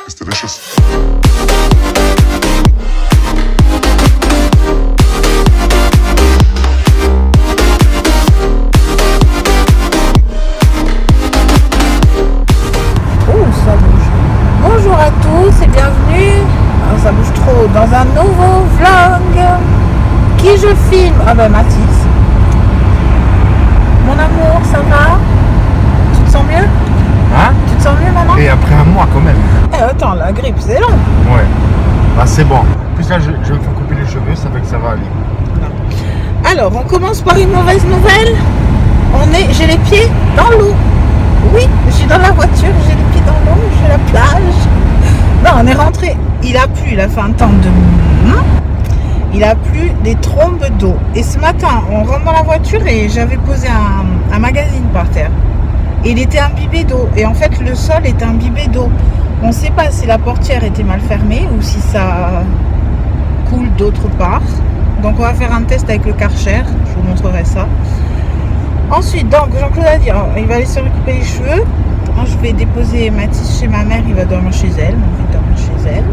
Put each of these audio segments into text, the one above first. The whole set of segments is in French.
It's delicious. Oh, ça bouge. Bonjour à tous et bienvenue. Ah, ça bouge trop. Dans un nouveau vlog. Qui je filme? Ah ben Mathis. Mon amour, ça va? Tu te sens mieux? Hein? Tu te sens mieux maintenant? Et après un mois quand même. Eh, attends, la grippe c'est long. Ouais. Bah c'est bon. En plus là je vais me faire couper les cheveux, ça fait que ça va aller. Alors, on commence par une mauvaise nouvelle. J'ai les pieds dans l'eau. Oui, je suis dans la voiture, j'ai les pieds dans l'eau, je suis à la plage. Non, on est rentré. Il a plu, il a fait un temps de... Il a plu des trombes d'eau. Et ce matin, on rentre dans la voiture et j'avais posé un magazine par terre. Et il était imbibé d'eau. Et en fait, le sol est imbibé d'eau. On ne sait pas si la portière était mal fermée ou si ça coule d'autre part. Donc on va faire un test avec le Karcher. Je vous montrerai ça. Ensuite, donc Jean-Claude a dit, il va aller se recouper les cheveux. Moi, je vais déposer Mathis chez ma mère. Il va dormir chez elle. Donc il dort chez elle.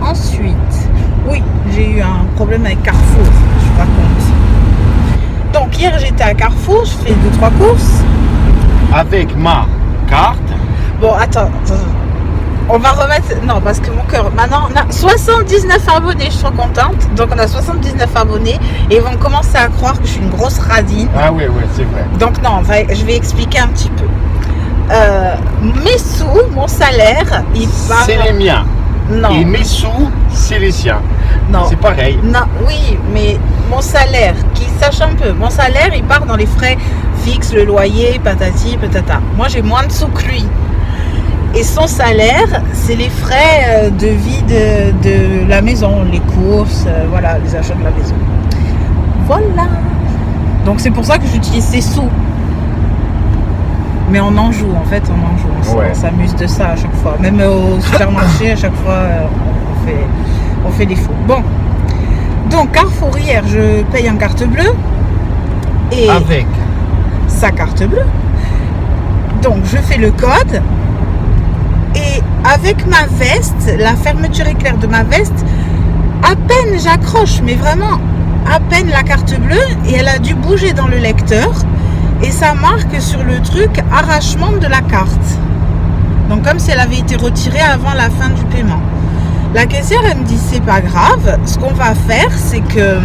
Ensuite, oui, j'ai eu un problème avec Carrefour. Je vous raconte. Donc hier, j'étais à Carrefour. Je fais 2-3 courses. Avec ma carte. Bon, attends. On va remettre... Non, parce que mon cœur... Maintenant, on a 79 abonnés, je suis trop contente. Donc, on a 79 abonnés. Et ils vont commencer à croire que je suis une grosse radine. Ah ouais, c'est vrai. Donc, non, je vais expliquer un petit peu. Mes sous, mon salaire, il part... C'est les miens. Non. Et mes sous, c'est les siens. Non. C'est pareil. Non, oui, mais mon salaire, qui sache un peu, mon salaire, il part dans les frais fixes, le loyer, patati, patata. Moi, j'ai moins de sous que lui. Et son salaire, c'est les frais de vie de la maison, les courses, voilà, les achats de la maison. Voilà. Donc c'est pour ça que j'utilise ces sous. Mais on en joue, en fait, on s'amuse de ça à chaque fois. Même au supermarché, à chaque fois, on fait des fous. Bon. Donc Carrefour, hier, je paye en carte bleue. Et avec sa carte bleue. Donc je fais le code. Et avec ma veste, la fermeture éclair de ma veste, à peine j'accroche, mais vraiment à peine la carte bleue, et elle a dû bouger dans le lecteur, et ça marque sur le truc arrachement de la carte. Donc comme si elle avait été retirée avant la fin du paiement. La caissière, elle me dit c'est pas grave, ce qu'on va faire, c'est que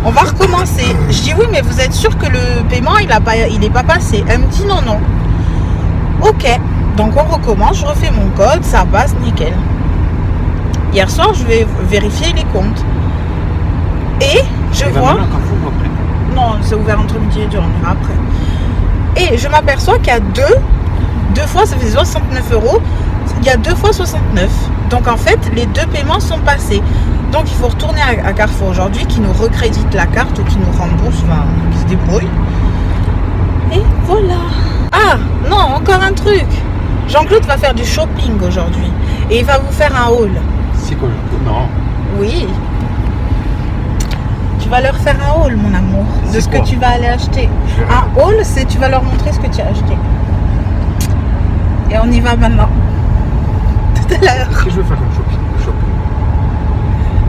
on va recommencer. Je dis oui, mais vous êtes sûr que le paiement il est pas passé? Elle me dit non. Ok. Donc on recommence, je refais mon code, ça passe nickel. Hier soir, je vais vérifier les comptes. Et je vois... Non, c'est ouvert entre midi et 2, on ira après. Et je m'aperçois qu'il y a deux fois, ça fait 69 €. Il y a 2 fois 69. Donc en fait, les 2 paiements sont passés. Donc il faut retourner à Carrefour aujourd'hui, qui nous recrédite la carte ou qui nous rembourse, enfin, qui se débrouille. Et voilà. Ah, non, encore un truc. Jean-Claude va faire du shopping aujourd'hui et il va vous faire un haul. C'est quoi? Non. Oui. Tu vas leur faire un haul, mon amour, de ce que tu vas aller acheter. Un haul, c'est tu vas leur montrer ce que tu as acheté. Et on y va maintenant. Tout à l'heure. Qu'est-ce que je vais faire comme shopping?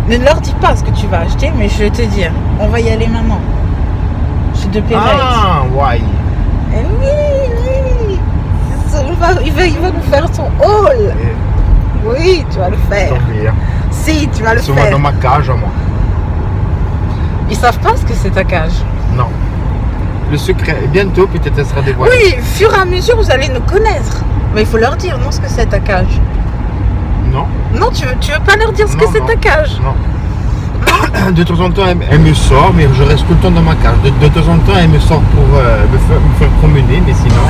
Ne leur dis pas ce que tu vas acheter, mais je vais te dire. On va y aller maintenant. Je te paierai. Ah, ouais. Eh oui. Il va nous faire son haul. Oui, tu vas le faire. Si, tu vas le faire. Dans ma cage à moi. Ils savent pas ce que c'est ta cage. Non. Le secret, bientôt peut-être elle sera dévoilée. Oui, au fur et à mesure vous allez nous connaître. Mais il faut leur dire non ce que c'est ta cage. Non. Non, tu veux pas leur dire ce que c'est ta cage? Non. De temps en temps, elle me sort, mais je reste tout le temps dans ma cage. De temps en temps, elle me sort pour me faire promener, mais sinon...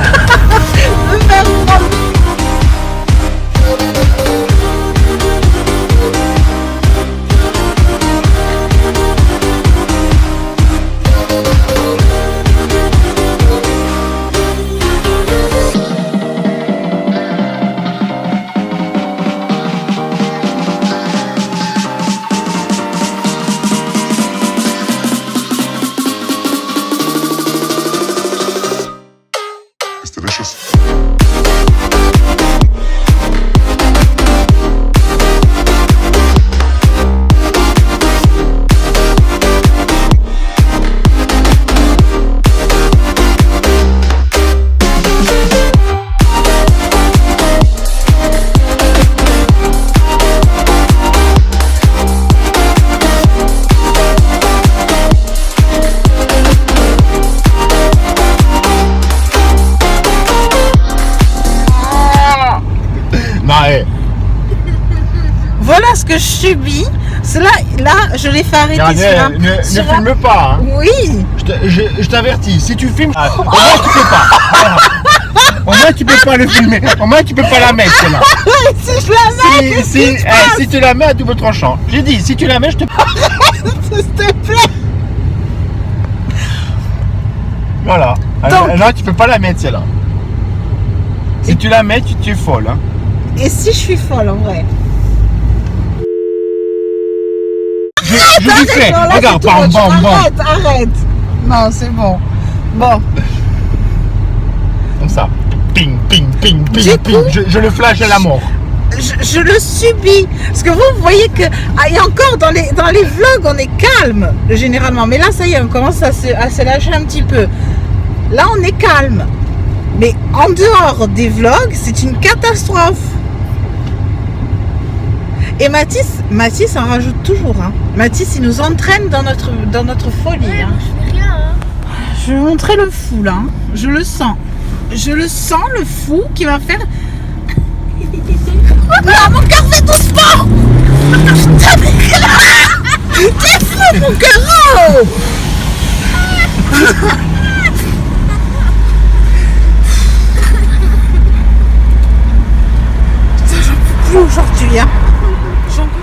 It's delicious. Non, Voilà ce que je subis. Cela, là, je l'ai fait arrêter ne filme pas. Hein. Oui. Je t'avertis, si tu filmes, au moins tu peux pas. Voilà. Au moins tu peux pas le filmer. Au moins tu peux pas la mettre celle-là. Si je la mets, si tu la mets à double tranchant. J'ai dit, si tu la mets, je te. s'il te plaît. Voilà. Donc- Là, tu peux pas la mettre celle-là. Si tu la mets, tu es folle. Hein. Et si je suis folle en vrai? Je lui fais. Non, là, Regarde, c'est tout, bam, bam, bam. Arrête. Non, c'est bon. Bon. Comme ça. Ping, ping, ping, Du ping, ping. coup- Je le flash à la mort. Je le subis. Parce que vous voyez que. Ah, et encore dans les vlogs, on est calme, généralement. Mais là, ça y est, on commence à se lâcher un petit peu. Là, on est calme. Mais en dehors des vlogs, c'est une catastrophe. Et Mathis en rajoute toujours. Hein. Mathis, il nous entraîne dans notre folie. Ouais, Hein. moi, je fais rien. Hein. Je vais montrer le fou là. Hein. Je le sens. Je le sens, le fou qui va faire. Non, mon cœur fait doucement. T'es fou, mon cœur. Oh. Putain, j'en peux plus aujourd'hui. Hein.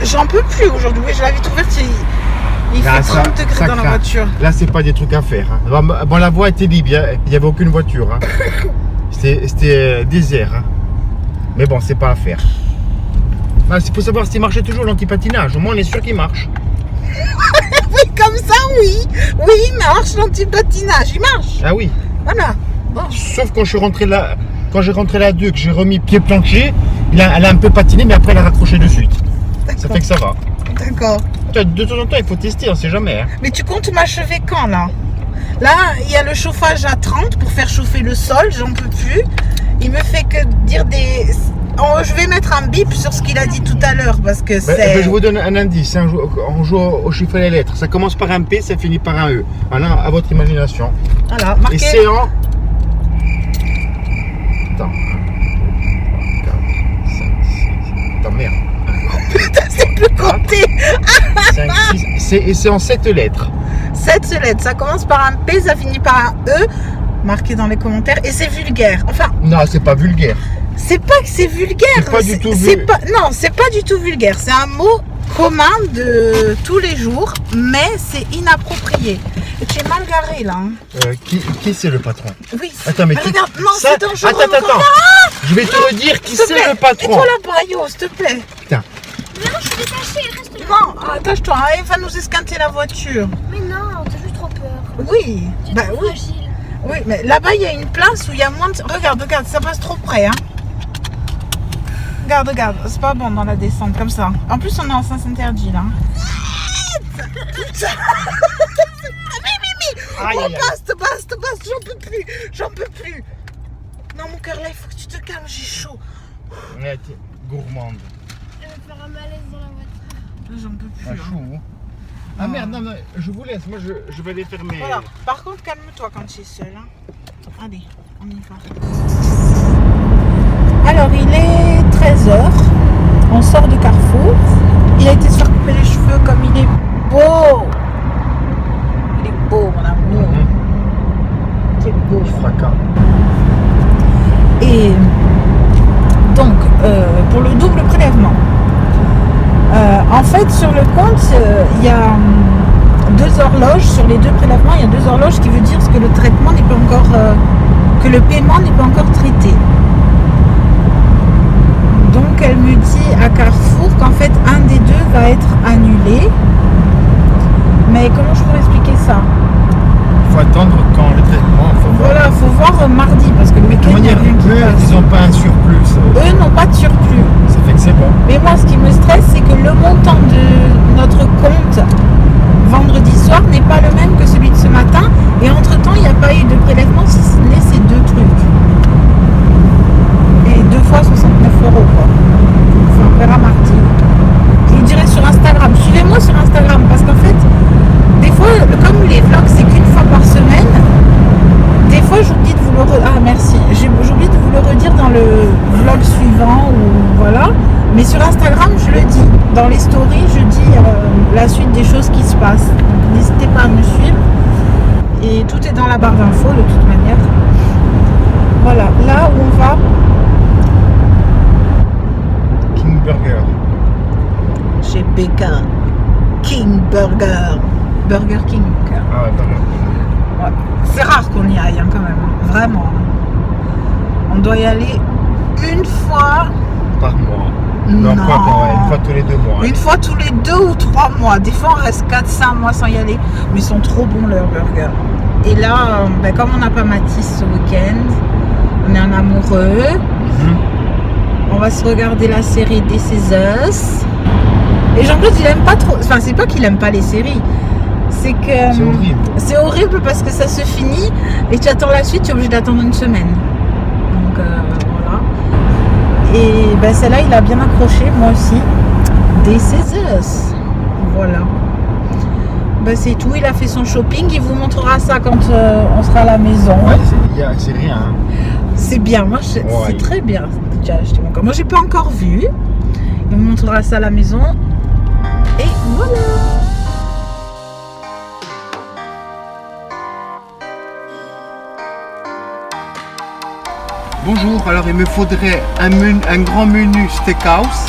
J'en peux plus aujourd'hui. Oui, je la vitre ouverte, il fait Là, 30 degrés dans la craint. voiture. Là, c'est pas des trucs à faire. Hein. Bon, la voie était libre, il n'y avait aucune voiture. Hein. C'était désert. Hein. Mais bon, c'est pas à faire. Ah, il faut savoir s'il marchait toujours l'antipatinage. Au moins, on est sûr qu'il marche. Oui, comme ça, oui. Oui, il marche, l'anti-patinage. Il marche. Ah oui. Voilà. Bon. Sauf quand je suis rentré là, quand j'ai rentré là 2, que j'ai remis pied plancher, elle a un peu patiné, mais après elle a raccroché de suite. Ça fait que ça va. D'accord. De temps en temps, il faut tester, on sait jamais. Hein. Mais tu comptes m'achever quand, là? Là, il y a le chauffage à 30 pour faire chauffer le sol. J'en peux plus. Il me fait que dire des... Oh, je vais mettre un bip sur ce qu'il a dit tout à l'heure parce que c'est... Je vous donne un indice. Hein. On joue au chiffre et les lettres. Ça commence par un P, ça finit par un E. Voilà, à votre imagination. Voilà, Et marqué... c'est en... Attends. 1, 2, 3, 4, 5, 6... Attends, merde. Putain, c'est plus compté. 5, 6... Et c'est en 7 lettres. 7 lettres. Ça commence par un P, ça finit par un E. Marqué dans les commentaires. Et c'est vulgaire. Enfin... Non, c'est pas vulgaire. C'est pas que c'est vulgaire. C'est pas du tout Non, c'est pas du tout vulgaire. C'est un mot commun de tous les jours, mais c'est inapproprié. Et tu es mal garé là. Hein. Qui c'est le patron? Oui. Attends, mais regarde, non, ça... c'est dangereux. Attends. Je vais te redire qui S'il te c'est plaît, le patron. mets-toi la braillot, s'il te plaît. Putain. Mais non, je suis détachée, reste là. Non, attache-toi. Hein, il va nous esquinter la voiture. Mais non, t'as juste trop peur. Oui. Tu es Bah trop oui. fragile. Oui, mais là-bas, il y a une place où il y a moins de... Regarde, ça passe trop près. Hein. Regarde, c'est pas bon dans la descente, comme ça. En plus, on est en sens interdit, là. Putain. Aïe, Oh, aïe, aïe. basta, j'en peux plus. Non, mon cœur, là, il faut que tu te calmes, j'ai chaud. Ouais, t'es gourmande. Elle va faire un malaise dans la voiture. Là, j'en peux plus. Ah, hein. chou. Ah merde, non, je vous laisse. Moi, je vais aller fermer. Voilà. Par contre, calme-toi quand tu es seul. Hein. Allez, on y va. Alors, il est 13h. On sort de Carrefour. Il a été se faire couper les cheveux comme il est beau. Il est beau, mon amour. C'est beau. Fracas. Et donc, pour le double prélèvement, en fait, sur le compte, il y a 2 horloges. Sur les 2 prélèvements, il y a 2 horloges, qui veut dire que le traitement n'est pas encore, que le paiement n'est pas encore traité. Donc, elle me dit à Carrefour qu'en fait, un des 2 va être annulé. Mais comment je pourrais expliquer ça? Il faut attendre quand le traitement. Voilà, faut voir mardi parce que le De toute week-end, il y a manière, rien qui eux, passe. ils n'ont pas un surplus. Eux n'ont pas de surplus. Ça fait que c'est bon. Mais moi, ce qui me stresse, c'est que le montant de notre compte vendredi soir n'est pas le même que celui de ce matin. Et entre-temps, il n'y a pas eu de prélèvement si ce n'est ces 2 trucs. Et 2 fois 69 €, quoi. Enfin, on verra mardi. Je vous dirai sur Instagram. Suivez-moi sur Instagram parce qu'en fait, des fois, comme les vlogs, c'est qu'une fois par semaine, des fois, j'oublie de vous le redire. Ah, merci. J'oublie de vous le redire dans le vlog suivant ou voilà. des choses qui se passent. Donc, n'hésitez pas à me suivre. Et tout est dans la barre d'infos de toute manière. Voilà, là où on va, King Burger. chez BK. King Burger. Burger King. Ah ouais, Burger. Ouais. C'est rare qu'on y aille hein, quand même. Vraiment. On doit y aller une fois. Par mois. Non, Non. quoi, une fois tous les 2 mois. Une fois tous les 2 ou 3 mois. Des fois, on reste 4-5 mois sans y aller. Mais ils sont trop bons, leurs burgers. Et là, comme on n'a pas Mathis ce week-end, on est un amoureux. On va se regarder la série This Is Us. Et Jean-Claude, il aime pas trop. Enfin, c'est pas qu'il aime pas les séries. C'est que. C'est horrible. C'est horrible parce que ça se finit et tu attends la suite, tu es obligé d'attendre une semaine. Donc voilà. Et ben celle-là, il a bien accroché, moi aussi. This Is Us. Voilà. Ben c'est tout, il a fait son shopping. Il vous montrera ça quand on sera à la maison. Ouais, c'est rien. Hein. C'est bien, moi c'est très bien. Déjà acheté mon corps. Moi j'ai pas encore vu. Il vous montrera ça à la maison. Et voilà. Bonjour, alors il me faudrait un grand menu steakhouse,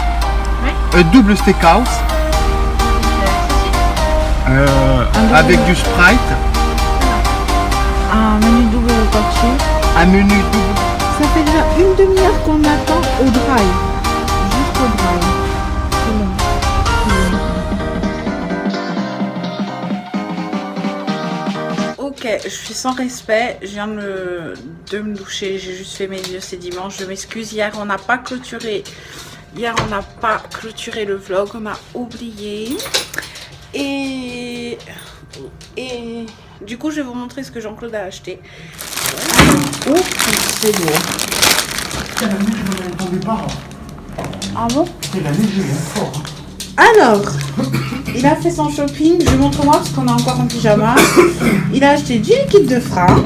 double steakhouse, avec du Sprite, Un menu double tortue. un menu double. Ça fait déjà une demi-heure qu'on attend au drive. Jusqu'au drive. Ok, je suis sans respect. Je viens de me doucher. J'ai juste fait mes yeux, c'est dimanche. Je m'excuse. Hier, on n'a pas clôturé. Le vlog. On a oublié. Et du coup, je vais vous montrer ce que Jean-Claude a acheté. Oh, c'est lourd. La neige, je m'en tombé pas. Ah bon? C'est la neige, fort. Alors, il a fait son shopping. Je montre moi parce qu'on est encore en pyjama. Il a acheté du liquide de frein.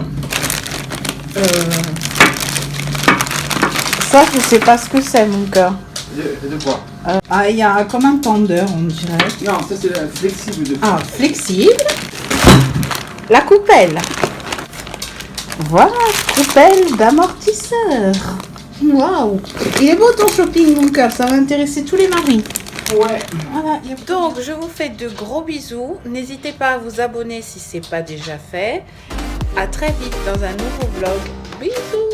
Ça, je sais pas ce que c'est, mon cœur. De quoi? Il y a comme un tendeur, on dirait. Non, ça c'est flexible de. Ah, flexible. La coupelle. Voilà, coupelle d'amortisseur. Waouh. Il est beau ton shopping, mon cœur. Ça va intéresser tous les maris. Ouais. Voilà. Donc, je vous fais de gros bisous. N'hésitez pas à vous abonner si ce n'est pas déjà fait. À très vite dans un nouveau vlog. Bisous.